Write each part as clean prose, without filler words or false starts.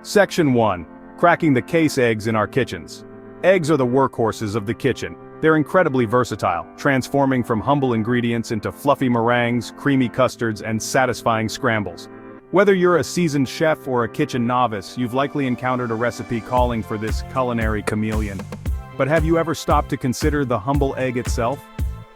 Section 1. Cracking the case eggs in our kitchens. Eggs are the workhorses of the kitchen. They're incredibly versatile, transforming from humble ingredients into fluffy meringues, creamy custards, and satisfying scrambles. Whether you're a seasoned chef or a kitchen novice, you've likely encountered a recipe calling for this culinary chameleon. But have you ever stopped to consider the humble egg itself?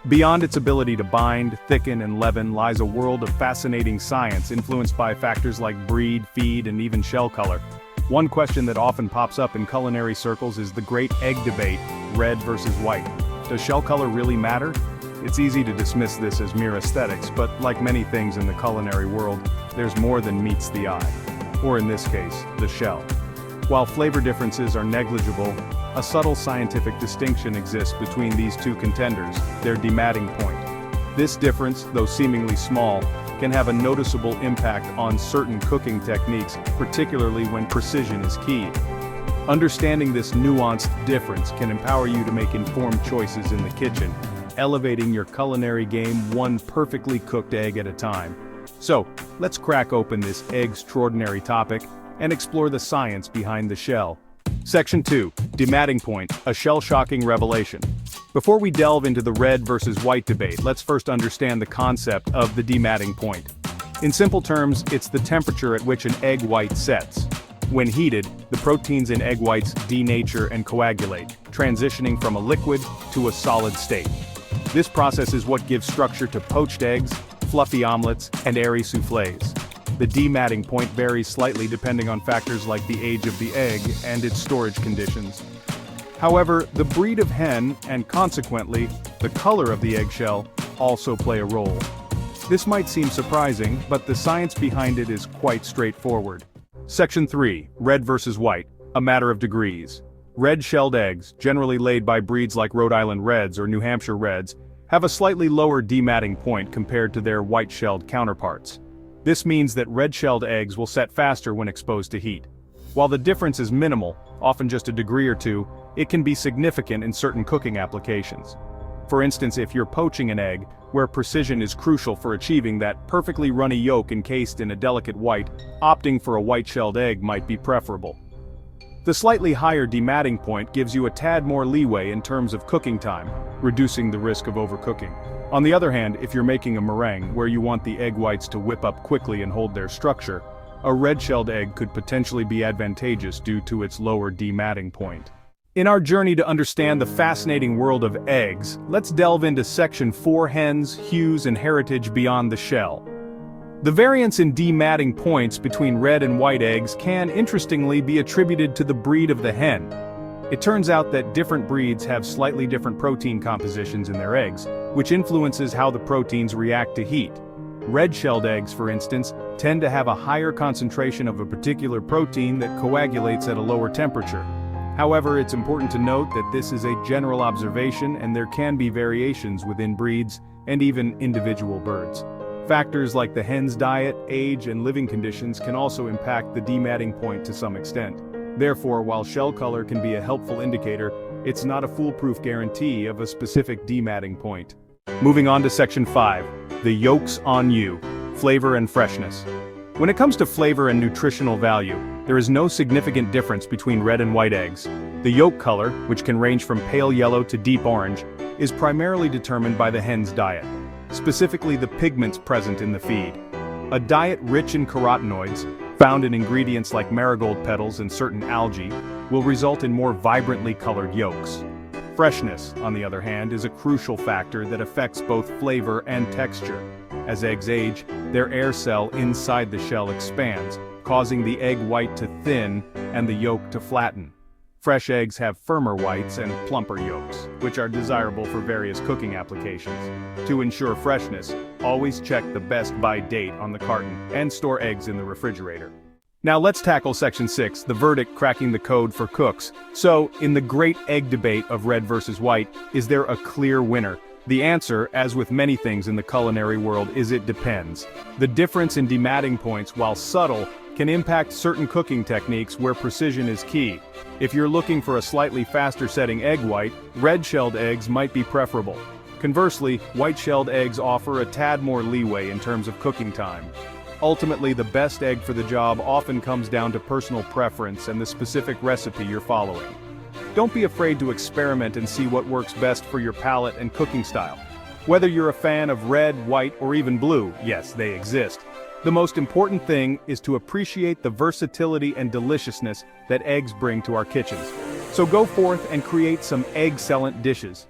Beyond its ability to bind, thicken, and leaven lies a world of fascinating science influenced by factors like breed, feed, and even shell color. One question that often pops up in culinary circles is the great egg debate, red versus white. Does shell color really matter? It's easy to dismiss this as mere aesthetics, but like many things in the culinary world, there's more than meets the eye. Or in this case, the shell. While flavor differences are negligible, a subtle scientific distinction exists between these two contenders, their dematting point. This difference, though seemingly small, can have a noticeable impact on certain cooking techniques, particularly when precision is key. Understanding this nuanced difference can empower you to make informed choices in the kitchen, elevating your culinary game one perfectly cooked egg at a time. So, let's crack open this extraordinary topic and explore the science behind the shell. Section 2. Dematting point, a shell-shocking revelation. Before we delve into the red versus white debate, let's first understand the concept of the dematting point. In simple terms, it's the temperature at which an egg white sets. When heated, the proteins in egg whites denature and coagulate, transitioning from a liquid to a solid state. This process is what gives structure to poached eggs, fluffy omelets, and airy soufflés. The dematting point varies slightly depending on factors like the age of the egg and its storage conditions. However, the breed of hen, and consequently, the color of the eggshell, also play a role. This might seem surprising, but the science behind it is quite straightforward. Section 3. Red versus white, a matter of degrees. Red-shelled eggs, generally laid by breeds like Rhode Island Reds or New Hampshire Reds, have a slightly lower dematting point compared to their white-shelled counterparts. This means that red-shelled eggs will set faster when exposed to heat. While the difference is minimal, often just a degree or two, it can be significant in certain cooking applications. For instance, if you're poaching an egg, where precision is crucial for achieving that perfectly runny yolk encased in a delicate white, opting for a white-shelled egg might be preferable. The slightly higher dematting point gives you a tad more leeway in terms of cooking time, reducing the risk of overcooking. On the other hand, if you're making a meringue where you want the egg whites to whip up quickly and hold their structure, a red-shelled egg could potentially be advantageous due to its lower dematting point. In our journey to understand the fascinating world of eggs, let's delve into Section 4: Hens, Hues, and Heritage beyond the shell. The variance in dematting points between red and white eggs can, interestingly, be attributed to the breed of the hen. It turns out that different breeds have slightly different protein compositions in their eggs, which influences how the proteins react to heat. Red-shelled eggs, for instance, tend to have a higher concentration of a particular protein that coagulates at a lower temperature. However, it's important to note that this is a general observation and there can be variations within breeds and even individual birds. Factors like the hen's diet, age, and living conditions can also impact the dematting point to some extent. Therefore, while shell color can be a helpful indicator, it's not a foolproof guarantee of a specific dematting point. Moving on to Section 5. The yolks on you. Flavor and freshness. When it comes to flavor and nutritional value, there is no significant difference between red and white eggs. The yolk color, which can range from pale yellow to deep orange, is primarily determined by the hen's diet, specifically the pigments present in the feed. A diet rich in carotenoids, found in ingredients like marigold petals and certain algae, will result in more vibrantly colored yolks. Freshness, on the other hand, is a crucial factor that affects both flavor and texture. As eggs age, their air cell inside the shell expands, causing the egg white to thin and the yolk to flatten. Fresh eggs have firmer whites and plumper yolks, which are desirable for various cooking applications. To ensure freshness, always check the best by date on the carton and store eggs in the refrigerator. Now let's tackle Section 6, the verdict: cracking the code for cooks. So, in the great egg debate of red versus white, is there a clear winner? The answer, as with many things in the culinary world, is it depends. The difference in dematting points, while subtle, can impact certain cooking techniques where precision is key. If you're looking for a slightly faster setting egg white, red-shelled eggs might be preferable. Conversely, white-shelled eggs offer a tad more leeway in terms of cooking time. Ultimately, the best egg for the job often comes down to personal preference and the specific recipe you're following. Don't be afraid to experiment and see what works best for your palate and cooking style. Whether you're a fan of red, white, or even blue, yes, they exist. The most important thing is to appreciate the versatility and deliciousness that eggs bring to our kitchens. So go forth and create some egg-cellent dishes.